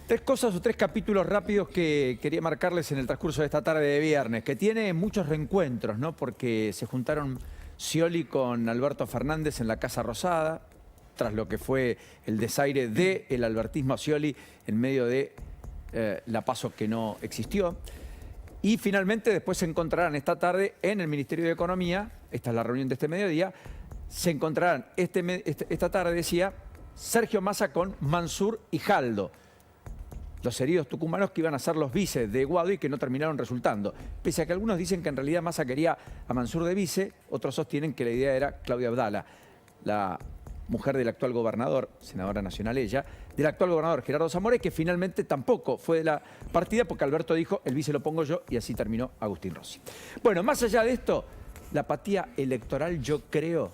Tres cosas o tres capítulos rápidos que quería marcarles en el transcurso de esta tarde de viernes, que tiene muchos reencuentros, ¿no? Porque se juntaron Scioli con Alberto Fernández en la Casa Rosada, tras lo que fue el desaire del albertismo a Scioli en medio de la PASO que no existió. Y finalmente después se encontrarán esta tarde en el Ministerio de Economía, esta es la reunión de este mediodía, se encontrarán esta tarde, decía, Sergio Massa con Mansur y Jaldo, los heridos tucumanos que iban a ser los vices de Guado y que no terminaron resultando. Pese a que algunos dicen que en realidad Massa quería a Mansur de vice, otros sostienen que la idea era Claudia Abdala, la mujer del actual gobernador, senadora nacional ella, del actual gobernador Gerardo Zamora, que finalmente tampoco fue de la partida porque Alberto dijo, el vice lo pongo yo, y así terminó Agustín Rossi. Bueno, más allá de esto, la apatía electoral yo creo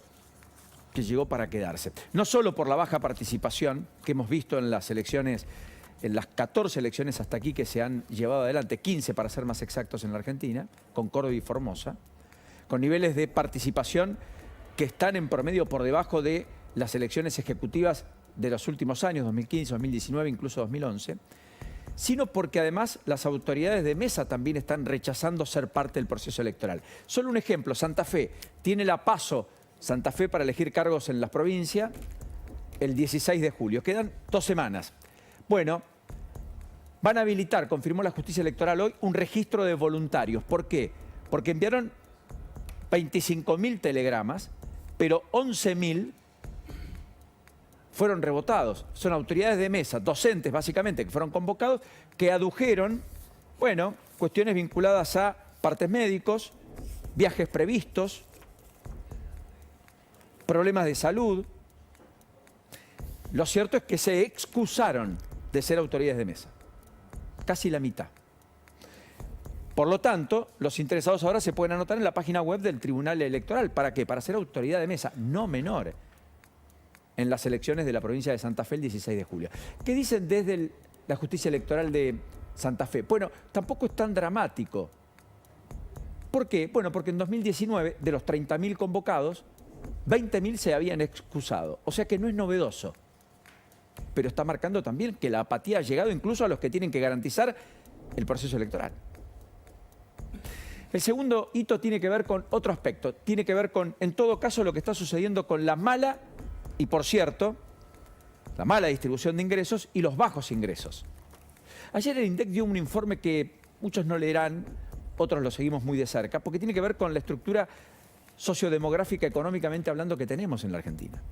que llegó para quedarse. No solo por la baja participación que hemos visto en las elecciones, en las 14 elecciones hasta aquí que se han llevado adelante, 15 para ser más exactos en la Argentina, con Córdoba y Formosa, con niveles de participación que están en promedio por debajo de las elecciones ejecutivas de los últimos años, 2015, 2019, incluso 2011, sino porque además las autoridades de mesa también están rechazando ser parte del proceso electoral. Solo un ejemplo, Santa Fe tiene la PASO Santa Fe para elegir cargos en las provincias el 16 de julio. Quedan 2 semanas. Bueno, van a habilitar, confirmó la justicia electoral hoy, un registro de voluntarios. ¿Por qué? Porque enviaron 25.000 telegramas, pero 11.000 fueron rebotados. Son autoridades de mesa, docentes básicamente, que fueron convocados, que adujeron, bueno, cuestiones vinculadas a partes médicos, viajes previstos, problemas de salud. Lo cierto es que se excusaron de ser autoridades de mesa. Casi la mitad. Por lo tanto, los interesados ahora se pueden anotar en la página web del Tribunal Electoral. ¿Para qué? Para ser autoridad de mesa, no menor, en las elecciones de la provincia de Santa Fe el 16 de julio. ¿Qué dicen desde la justicia electoral de Santa Fe? Bueno, tampoco es tan dramático. ¿Por qué? Bueno, porque en 2019, de los 30.000 convocados, 20.000 se habían excusado. O sea que no es novedoso. Pero está marcando también que la apatía ha llegado incluso a los que tienen que garantizar el proceso electoral. El segundo hito tiene que ver con otro aspecto. Tiene que ver con, en todo caso, lo que está sucediendo con la mala, y por cierto, la mala distribución de ingresos y los bajos ingresos. Ayer el INDEC dio un informe que muchos no leerán, otros lo seguimos muy de cerca, porque tiene que ver con la estructura sociodemográfica, económicamente hablando, que tenemos en la Argentina.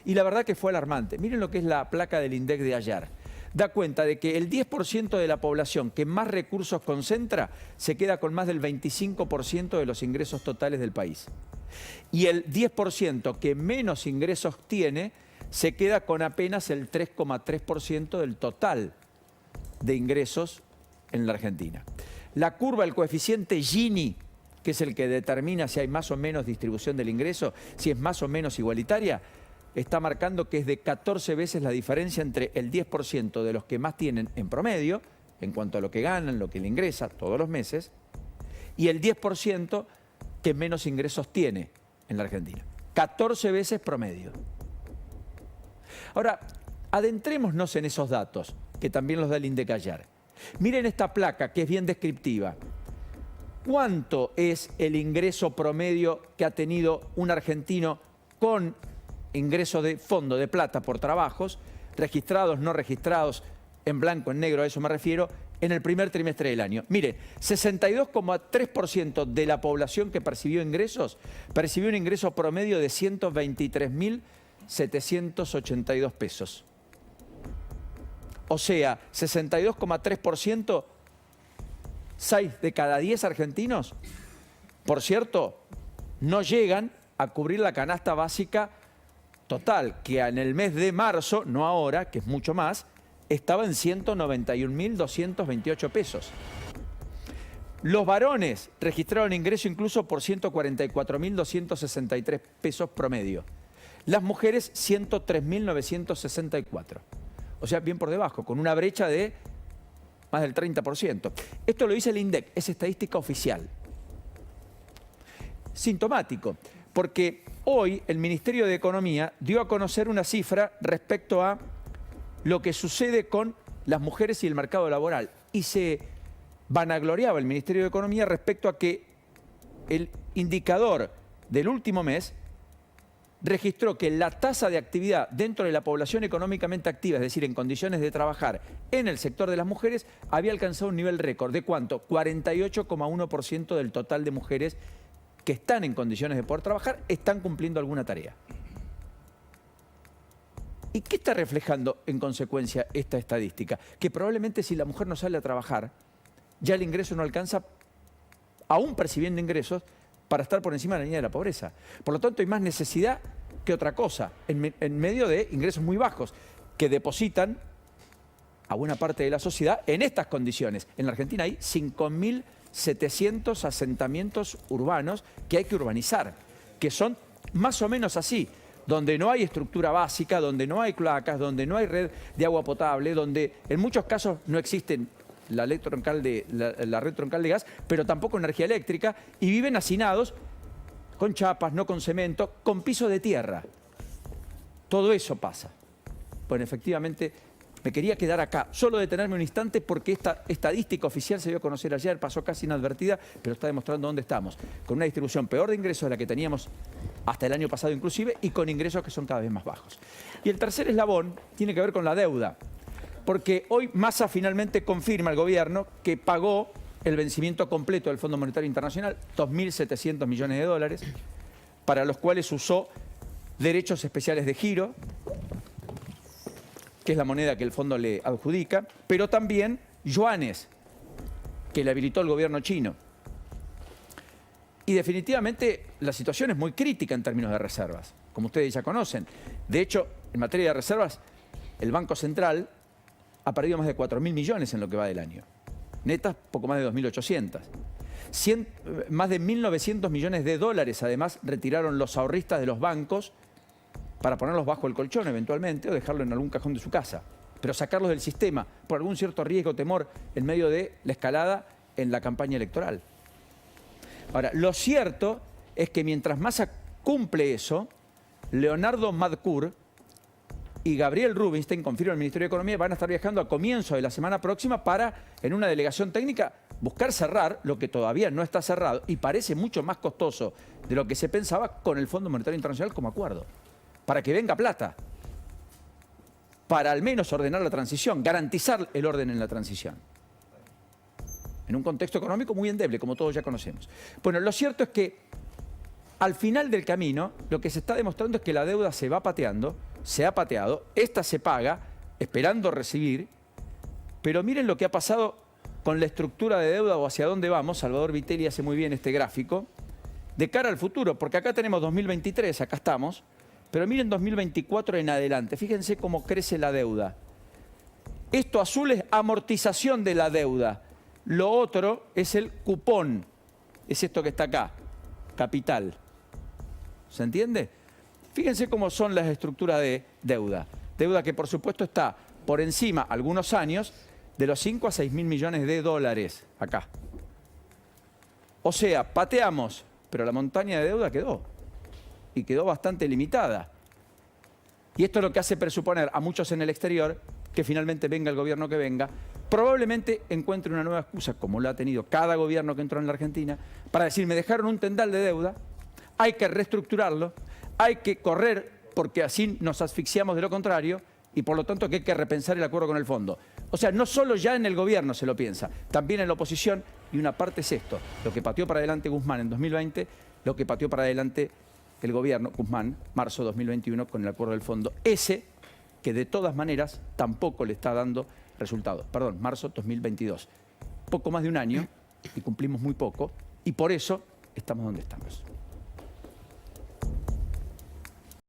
Y la verdad que fue alarmante. Miren lo que es la placa del INDEC de ayer. Da cuenta de que el 10% de la población que más recursos concentra se queda con más del 25% de los ingresos totales del país. Y el 10% que menos ingresos tiene se queda con apenas el 3,3% del total de ingresos en la Argentina. La curva, el coeficiente Gini, que es el que determina si hay más o menos distribución del ingreso, si es más o menos igualitaria, está marcando que es de 14 veces la diferencia entre el 10% de los que más tienen en promedio, en cuanto a lo que ganan, lo que le ingresa todos los meses, y el 10% que menos ingresos tiene en la Argentina. 14 veces promedio. Ahora, adentrémonos en esos datos, que también los da el INDEC ayer. Miren esta placa, que es bien descriptiva. ¿Cuánto es el ingreso promedio que ha tenido un argentino con ingreso de fondo de plata por trabajos, registrados, no registrados, en blanco, en negro, a eso me refiero, en el primer trimestre del año? Mire, 62,3% de la población que percibió ingresos, percibió un ingreso promedio de 123.782 pesos. O sea, 62,3%, 6 de cada 10 argentinos, por cierto, no llegan a cubrir la canasta básica total, que en el mes de marzo, no ahora, que es mucho más, estaba en 191.228 pesos. Los varones registraron ingreso incluso por 144.263 pesos promedio. Las mujeres, 103.964. O sea, bien por debajo, con una brecha de más del 30%. Esto lo dice el INDEC, es estadística oficial. Sintomático, porque hoy el Ministerio de Economía dio a conocer una cifra respecto a lo que sucede con las mujeres y el mercado laboral. Y se vanagloriaba el Ministerio de Economía respecto a que el indicador del último mes registró que la tasa de actividad dentro de la población económicamente activa, es decir, en condiciones de trabajar en el sector de las mujeres, había alcanzado un nivel récord. ¿De cuánto? 48,1% del total de mujeres que están en condiciones de poder trabajar están cumpliendo alguna tarea. ¿Y qué está reflejando en consecuencia esta estadística? Que probablemente si la mujer no sale a trabajar, ya el ingreso no alcanza, aún percibiendo ingresos, para estar por encima de la línea de la pobreza. Por lo tanto, hay más necesidad que otra cosa, en medio de ingresos muy bajos, que depositan a buena parte de la sociedad en estas condiciones. En la Argentina hay 5.700 asentamientos urbanos que hay que urbanizar, que son más o menos así, donde no hay estructura básica, donde no hay cloacas, donde no hay red de agua potable, donde en muchos casos no existen la red troncal de gas, pero tampoco energía eléctrica, y viven hacinados con chapas, no con cemento, con piso de tierra. Todo eso pasa. Bueno, efectivamente, me quería quedar acá, solo detenerme un instante porque esta estadística oficial se dio a conocer ayer, pasó casi inadvertida, pero está demostrando dónde estamos, con una distribución peor de ingresos de la que teníamos hasta el año pasado inclusive, y con ingresos que son cada vez más bajos. Y el tercer eslabón tiene que ver con la deuda, porque hoy Massa finalmente confirma al gobierno que pagó el vencimiento completo del Fondo Monetario Internacional, 2.700 millones de dólares, para los cuales usó derechos especiales de giro, que es la moneda que el fondo le adjudica, pero también yuanes, que le habilitó el gobierno chino. Y definitivamente la situación es muy crítica en términos de reservas, como ustedes ya conocen. De hecho, en materia de reservas, el Banco Central ha perdido más de 4.000 millones en lo que va del año. Netas, poco más de 2.800. Más de 1.900 millones de dólares, además, retiraron los ahorristas de los bancos para ponerlos bajo el colchón eventualmente o dejarlo en algún cajón de su casa. Pero sacarlos del sistema por algún cierto riesgo o temor en medio de la escalada en la campaña electoral. Ahora, lo cierto es que mientras Massa cumple eso, Leonardo Madcour y Gabriel Rubinstein, confirma el Ministerio de Economía, van a estar viajando a comienzo de la semana próxima para, en una delegación técnica, buscar cerrar lo que todavía no está cerrado y parece mucho más costoso de lo que se pensaba con el Fondo Monetario Internacional como acuerdo, para que venga plata, para al menos ordenar la transición, garantizar el orden en la transición, en un contexto económico muy endeble, como todos ya conocemos. Bueno, lo cierto es que al final del camino, lo que se está demostrando es que la deuda se va pateando, se ha pateado, esta se paga, esperando recibir, pero miren lo que ha pasado con la estructura de deuda o hacia dónde vamos. Salvador Vitelli hace muy bien este gráfico, de cara al futuro, porque acá tenemos 2023, acá estamos, pero miren 2024 en adelante, fíjense cómo crece la deuda. Esto azul es amortización de la deuda, lo otro es el cupón, es esto que está acá, capital. ¿Se entiende? Fíjense cómo son las estructuras de deuda. Deuda que por supuesto está por encima, algunos años, de los 5 a 6.000 millones de dólares acá. O sea, pateamos, pero la montaña de deuda quedó. Y quedó bastante limitada. Y esto es lo que hace presuponer a muchos en el exterior que finalmente venga el gobierno que venga, probablemente encuentre una nueva excusa, como la ha tenido cada gobierno que entró en la Argentina, para decir, me dejaron un tendal de deuda, hay que reestructurarlo, hay que correr porque así nos asfixiamos de lo contrario y por lo tanto que hay que repensar el acuerdo con el fondo. O sea, no solo ya en el gobierno se lo piensa, también en la oposición, y una parte es esto, lo que pateó para adelante Guzmán en 2020, lo que pateó para adelante el gobierno Guzmán, marzo 2021, con el acuerdo del fondo. Ese que de todas maneras tampoco le está dando resultados. Perdón, marzo 2022. Poco más de un año y cumplimos muy poco y por eso estamos donde estamos.